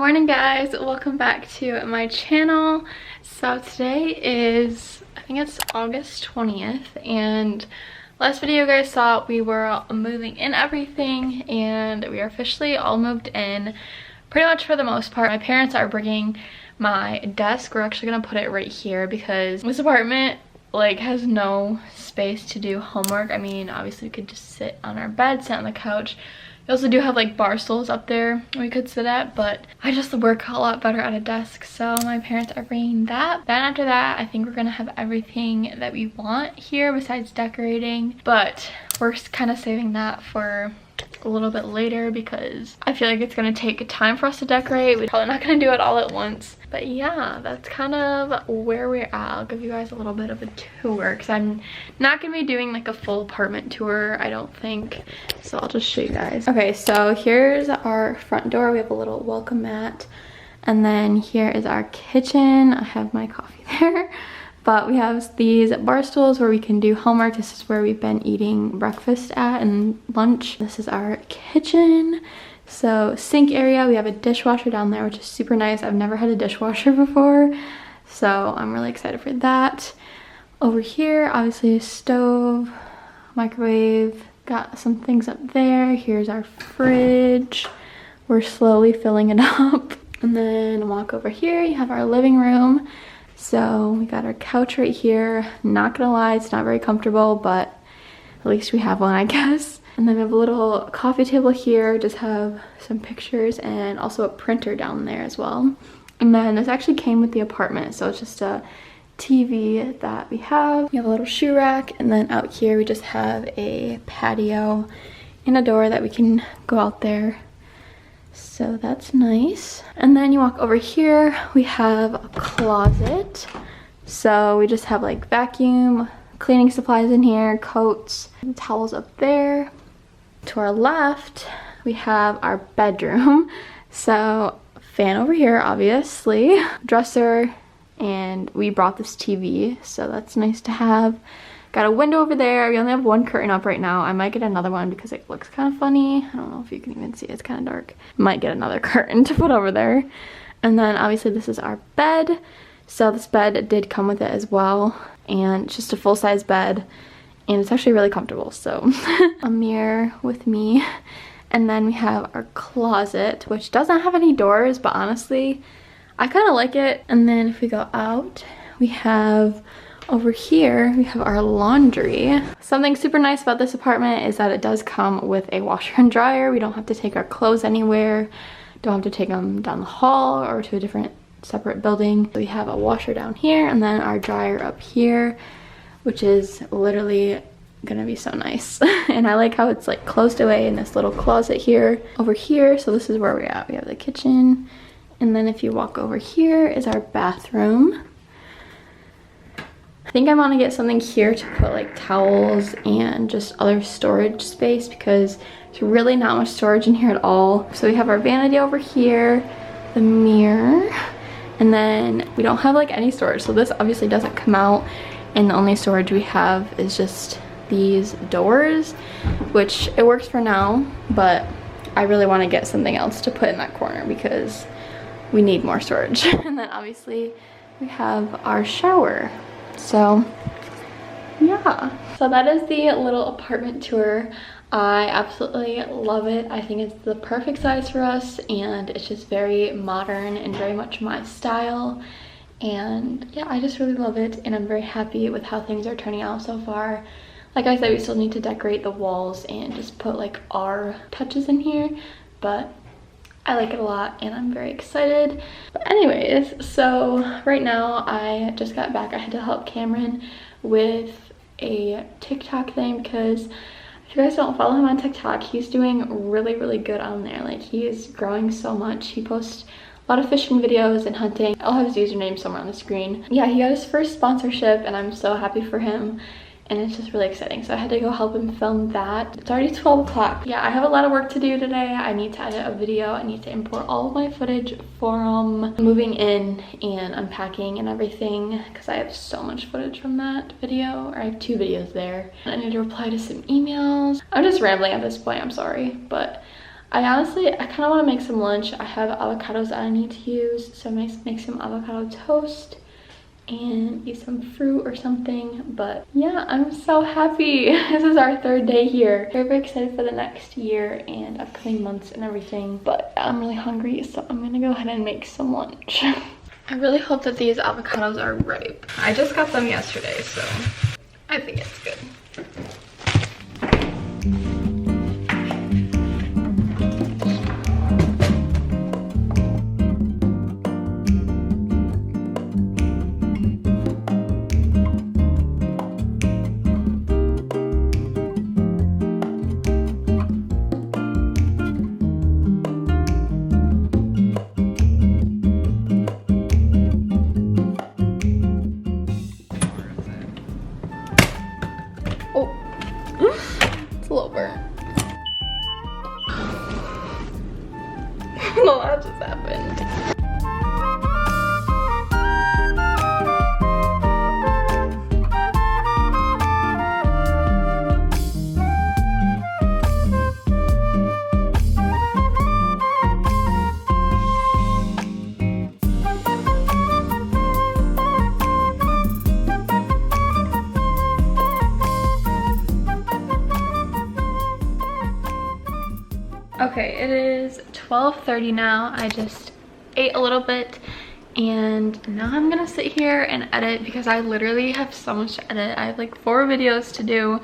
morning guys, welcome back to my channel. So today is, I think it's August 20th, and last video you guys saw we were moving in everything and we are officially all moved in pretty much for the most part. My parents are bringing my desk. We're actually gonna put it right here because this apartment like has no space to do homework. I mean, obviously we could just sit on our bed, sit on the couch. We also do have like bar stools up there we could sit at, but I just work a lot better at a desk, so my parents are bringing that. Then after that, I think we're gonna have everything that we want here besides decorating, but we're kind of saving that for a little bit later because I feel like it's gonna take time for us to decorate. We're probably not gonna do it all at once. But yeah, that's kind of where we're at. I'll give you guys a little bit of a tour because I'm not gonna be doing like a full apartment tour, I don't think. So I'll just show you guys. Okay, so here's our front door. We have a little welcome mat. And then here is our kitchen. I have my coffee there. But we have these bar stools where we can do homework. This is where we've been eating breakfast at and lunch. This is our kitchen. So sink area, we have a dishwasher down there, which is super nice. I've never had a dishwasher before, so I'm really excited for that. Over here, obviously a stove, microwave, got some things up there. Here's our fridge. We're slowly filling it up. And then walk over here, you have our living room. So we got our couch right here. Not gonna lie, it's not very comfortable, but at least we have one, I guess. And then we have a little coffee table here, just have some pictures and also a printer down there as well. And then this actually came with the apartment, so it's just a TV that we have. We have a little shoe rack, and then out here we just have a patio and a door that we can go out there. So that's nice. And then you walk over here, we have a closet. So we just have like vacuum, cleaning supplies in here, coats, and towels up there. To our left, we have our bedroom. So fan over here, obviously, dresser, and we brought this TV, so that's nice to have. Got a window over there. We only have one curtain up right now. I might get another one because it looks kind of funny. I don't know if you can even see it. It's kind of dark. Might get another curtain to put over there. And then obviously this is our bed. So this bed did come with it as well, and it's just a full-size bed. And it's actually really comfortable, so a mirror with me. And then we have our closet, which doesn't have any doors, but honestly, I kind of like it. And then if we go out, we have over here, we have our laundry. Something super nice about this apartment is that it does come with a washer and dryer. We don't have to take our clothes anywhere. Don't have to take them down the hall or to a different separate building. We have a washer down here and then our dryer up here, which is literally gonna be so nice. And I like how it's like closed away in this little closet here. Over here, so this is where we're at. We have the kitchen, and then if you walk over here is our bathroom. I think I want to get something here to put like towels and just other storage space because there's really not much storage in here at all. So we have our vanity over here, the mirror, and then we don't have like any storage, so this obviously doesn't come out. And the only storage we have is just these doors, which it works for now, but I really want to get something else to put in that corner because we need more storage. And then obviously we have our shower. So yeah, so that is the little apartment tour. I absolutely love it. I think it's the perfect size for us, and it's just very modern and very much my style. And yeah, I just really love it, and I'm very happy with how things are turning out so far. Like I said, we still need to decorate the walls and just put like our touches in here, but I like it a lot and I'm very excited. But anyways, so right now I just got back. I had to help Cameron with a TikTok thing because if you guys don't follow him on TikTok, he's doing really good on there. Like, he is growing so much. He posts a lot of fishing videos and hunting. I'll have his username somewhere on the screen. Yeah, he got his first sponsorship and I'm so happy for him. And it's just really exciting. So I had to go help him film that. It's already 12 o'clock. Yeah, I have a lot of work to do today. I need to edit a video. I need to import all of my footage from moving in and unpacking and everything because I have so much footage from that video. Or I have 2 videos there. I need to reply to some emails. I'm just rambling at this point, I'm sorry. But I kind of want to make some lunch. I have avocados that I need to use, so I'm gonna make some avocado toast and eat some fruit or something. But yeah, I'm so happy. This is our 3rd day here. Very excited for the next year and upcoming months and everything. But I'm really hungry, so I'm gonna go ahead and make some lunch. I really hope that these avocados are ripe. I just got them yesterday, so I think it's good. It's a little burnt. No, that just happened. Okay, it is 12:30 now. I just ate a little bit and now I'm gonna sit here and edit because I literally have so much to edit. I have like 4 videos to do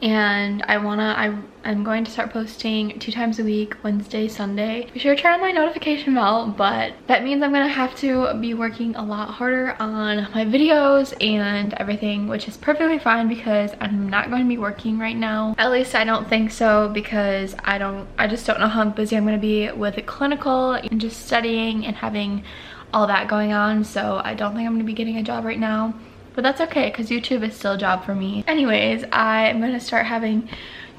and I'm going to start posting 2 times a week, Wednesday, Sunday. Be sure to turn on my notification bell, but that means I'm gonna have to be working a lot harder on my videos and everything, which is perfectly fine because I'm not going to be working right now. At least I don't think so, because I just don't know how busy I'm gonna be with clinical and just studying and having all that going on. So I don't think I'm gonna be getting a job right now. But that's okay, because YouTube is still a job for me. Anyways, I'm going to start having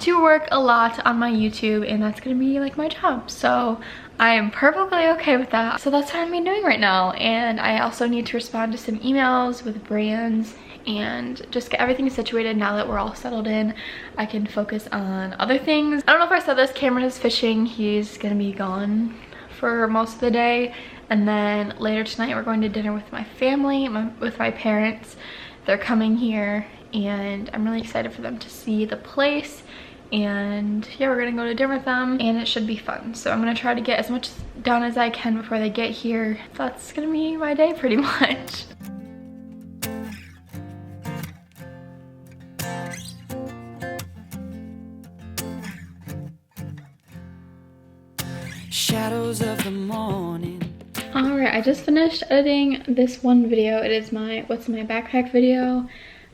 to work a lot on my YouTube, and that's going to be like my job. So I am perfectly okay with that. So that's what I'm doing right now. And I also need to respond to some emails with brands and just get everything situated. Now that we're all settled in, I can focus on other things. I don't know if I said this, Cameron is fishing. He's going to be gone for most of the day. And then later tonight we're going to dinner with my family, with my parents. They're coming here and I'm really excited for them to see the place. And yeah, we're gonna go to dinner with them and it should be fun. So I'm gonna try to get as much done as I can before they get here. That's gonna be my day pretty much. Shadows of the morning. Alright, I just finished editing this one video. It is my what's in my backpack video.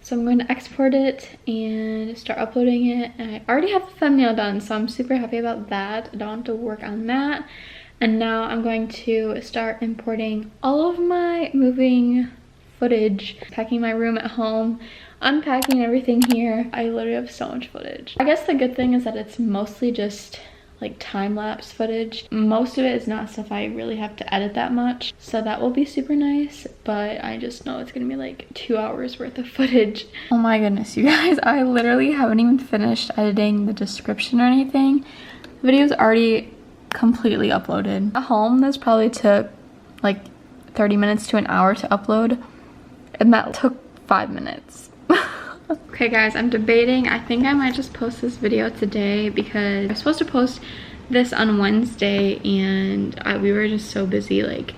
So I'm going to export it and start uploading it. And I already have the thumbnail done, so I'm super happy about that. I don't have to work on that. And now I'm going to start importing all of my moving footage, packing my room at home, unpacking everything here. I literally have so much footage. I guess the good thing is that it's mostly just like time-lapse footage. Most of it is not stuff I really have to edit that much, so that will be super nice, but I just know it's gonna be like 2 hours worth of footage. Oh my goodness, you guys, I literally haven't even finished editing the description or anything. The video's already completely uploaded. At home, this probably took like 30 minutes to an hour to upload, and that took 5 minutes. Okay guys, I'm debating. I think I might just post this video today because I was supposed to post this on Wednesday and we were just so busy like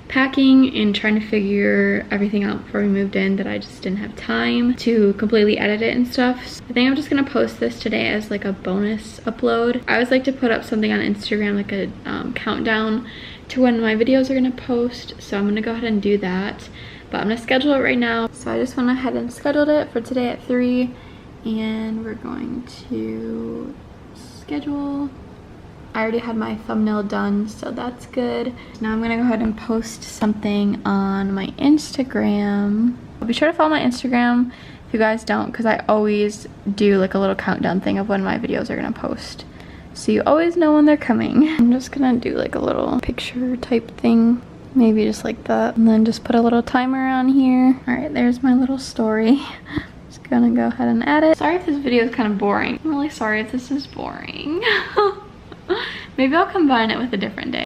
packing and trying to figure everything out before we moved in that I just didn't have time to completely edit it and stuff. So I think I'm just gonna post this today as like a bonus upload. I always like to put up something on Instagram, like a countdown to when my videos are gonna post, so I'm gonna go ahead and do that. But I'm gonna schedule it right now. So I just went ahead and scheduled it for today at 3, and we're going to schedule. I already had my thumbnail done, so that's good. Now I'm gonna go ahead and post something on my Instagram. Be sure to follow my Instagram if you guys don't, because I always do like a little countdown thing of when my videos are gonna post, so you always know when they're coming. I'm just gonna do like a little picture type thing. Maybe just like that, and then just put a little timer on here. All right, there's my little story. Just gonna go ahead and add it. Sorry if this video is kind of boring. I'm really sorry if this is boring. Maybe I'll combine it with a different day.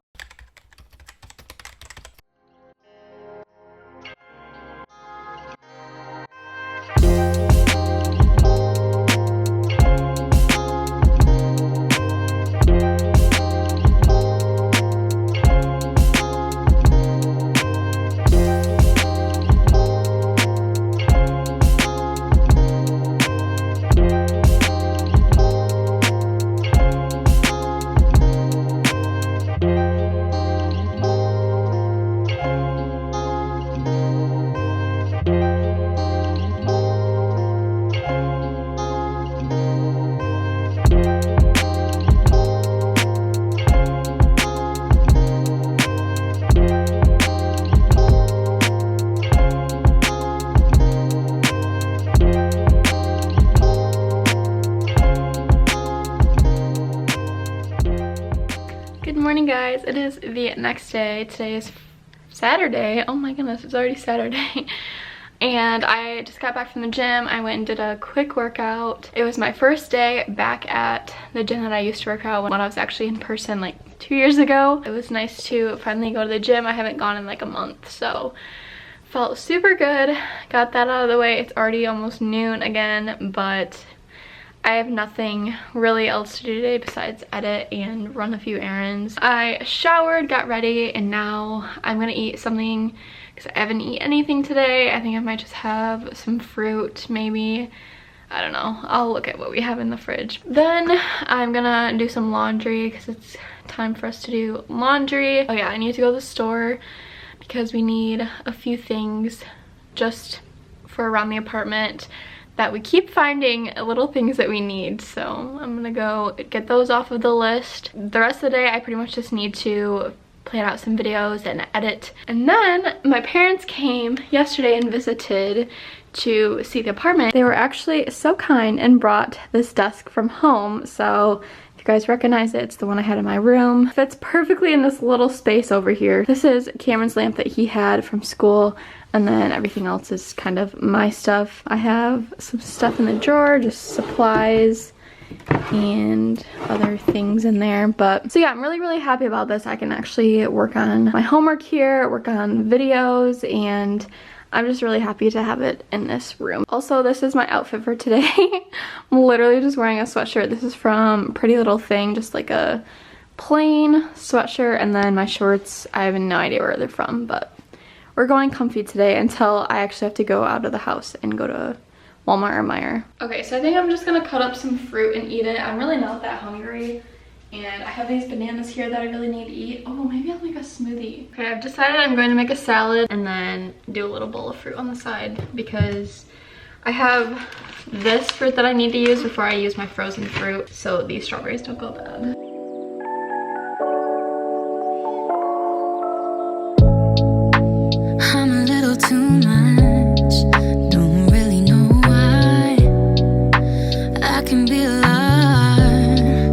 Good morning, guys. It is the next day. Today is Saturday. Oh my goodness, it's already Saturday. And I just got back from the gym. I went and did a quick workout. It was my first day back at the gym that I used to work out when I was actually in person like 2 years ago. It was nice to finally go to the gym. I haven't gone in like a month, so felt super good. Got that out of the way. It's already almost noon again, but I have nothing really else to do today besides edit and run a few errands. I showered, got ready, and now I'm gonna eat something because I haven't eaten anything today. I think I might just have some fruit, maybe. I don't know. I'll look at what we have in the fridge. Then I'm gonna do some laundry because it's time for us to do laundry. Oh yeah, I need to go to the store because we need a few things just for around the apartment that we keep finding little things that we need. So I'm gonna go get those off of the list. The rest of the day I pretty much just need to plan out some videos and edit. And then my parents came yesterday and visited to see the apartment. They were actually so kind and brought this desk from home. So if you guys recognize it, it's the one I had in my room. Fits perfectly in this little space over here. This is Cameron's lamp that he had from school, and then everything else is kind of my stuff. I have some stuff in the drawer, just supplies and other things in there. But so yeah, I'm really happy about this. I can actually work on my homework here, work on videos, and I'm just really happy to have it in this room. Also, this is my outfit for today. I'm literally just wearing a sweatshirt. This is from Pretty Little Thing, just like a plain sweatshirt, and then my shorts, I have no idea where they're from, but we're going comfy today until I actually have to go out of the house and go to Walmart or Meijer. Okay, so I think I'm just gonna cut up some fruit and eat it. I'm really not that hungry. And I have these bananas here that I really need to eat. Oh, maybe I'll make a smoothie. Okay, I've decided I'm going to make a salad and then do a little bowl of fruit on the side because I have this fruit that I need to use before I use my frozen fruit, so these strawberries don't go bad. I'm a little too much, don't really know why. I can be a liar,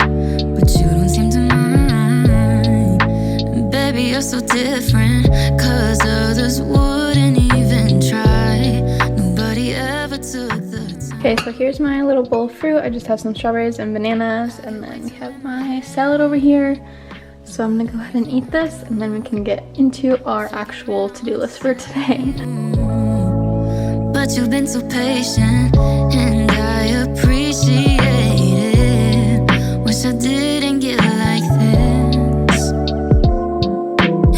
but you don't seem to mind. Baby, you're so different, 'cause others wouldn't even try. Nobody ever took the time. Okay, so here's my little bowl of fruit. I just have some strawberries and bananas, and then we have my salad over here. So I'm gonna go ahead and eat this, and then we can get into our actual to-do list for today. But you've been so patient, and I appreciate it. Wish I didn't get like this.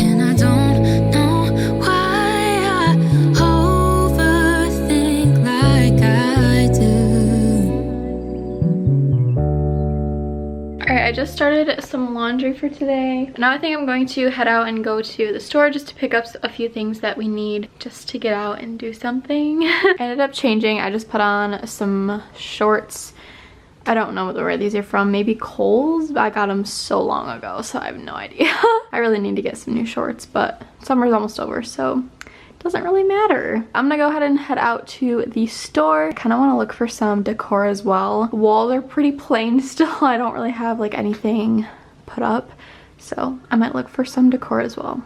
And I don't know why I overthink like I do. Alright, I just started some laundry for today. Now I think I'm going to head out and go to the store just to pick up a few things that we need just to get out and do something. I ended up changing. I just put on some shorts. I don't know where these are from. Maybe Kohl's? I got them so long ago, so I have no idea. I really need to get some new shorts, but summer's almost over, so doesn't really matter. I'm gonna go ahead and head out to the store. I kind of want to look for some decor as well. The walls are pretty plain still. I don't really have like anything put up, so I might look for some decor as well.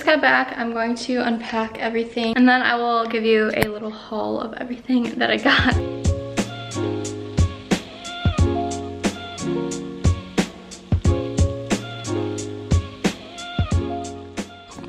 got back. I'm going to unpack everything and then I will give you a little haul of everything that I got.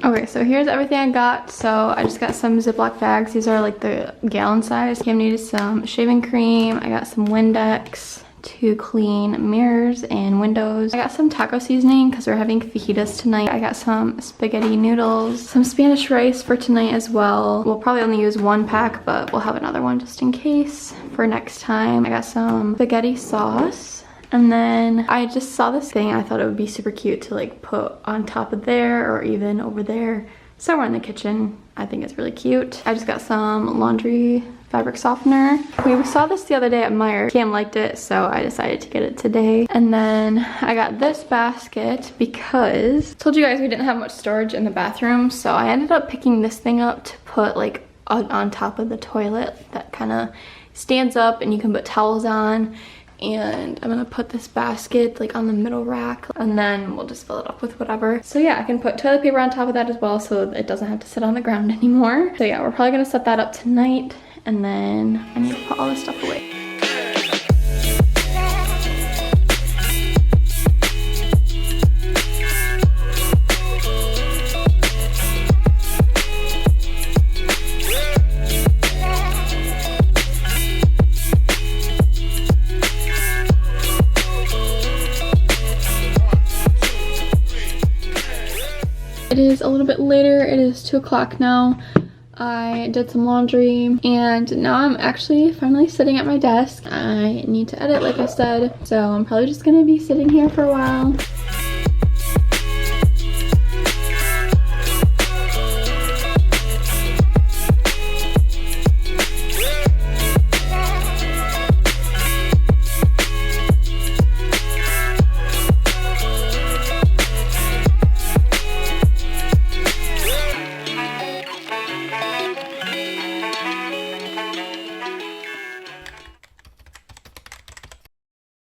Okay, so here's everything I got. So I just got some Ziploc bags. These are like the gallon size. Kim needed some shaving cream. I got some Windex to clean mirrors and windows. I got some taco seasoning because we're having fajitas tonight. I got some spaghetti noodles, some Spanish rice for tonight as well. We'll probably only use one pack, but we'll have another one just in case for next time. I got some spaghetti sauce. And then I just saw this thing. I thought it would be super cute to like put on top of there or even over there somewhere in the kitchen. I think it's really cute. I just got some laundry fabric softener. We saw this the other day at Meijer. Cam liked it, so I decided to get it today. And then I got this basket because I told you guys we didn't have much storage in the bathroom, so I ended up picking this thing up to put like on top of the toilet that kind of stands up and you can put towels on. And I'm gonna put this basket like on the middle rack and then we'll just fill it up with whatever. So yeah, I can put toilet paper on top of that as well so it doesn't have to sit on the ground anymore. So yeah, we're probably gonna set that up tonight and then I need to put all this stuff away. It is a little bit later. It is 2 o'clock now. I did some laundry and now I'm actually finally sitting at my desk. I need to edit like I said, so I'm probably just gonna be sitting here for a while.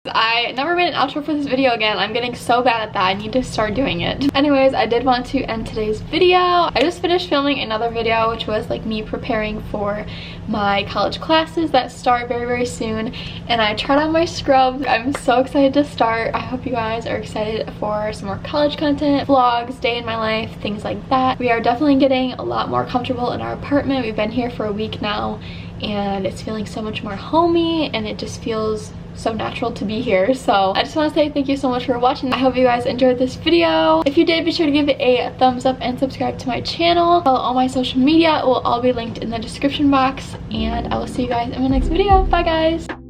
I never made an outro for this video again. I'm getting so bad at that. I need to start doing it. Anyways, I did want to end today's video. I just finished filming another video, which was like me preparing for my college classes that start very, very soon. And I tried on my scrubs. I'm so excited to start. I hope you guys are excited for some more college content, vlogs, day in my life, things like that. We are definitely getting a lot more comfortable in our apartment. We've been here for a week now and it's feeling so much more homey and it just feels so natural to be here. So I just want to say thank you so much for watching. I hope you guys enjoyed this video. If you did, be sure to give it a thumbs up and subscribe to my channel. Follow all my social media. It will all be linked in the description box and I will see you guys in my next video. Bye guys.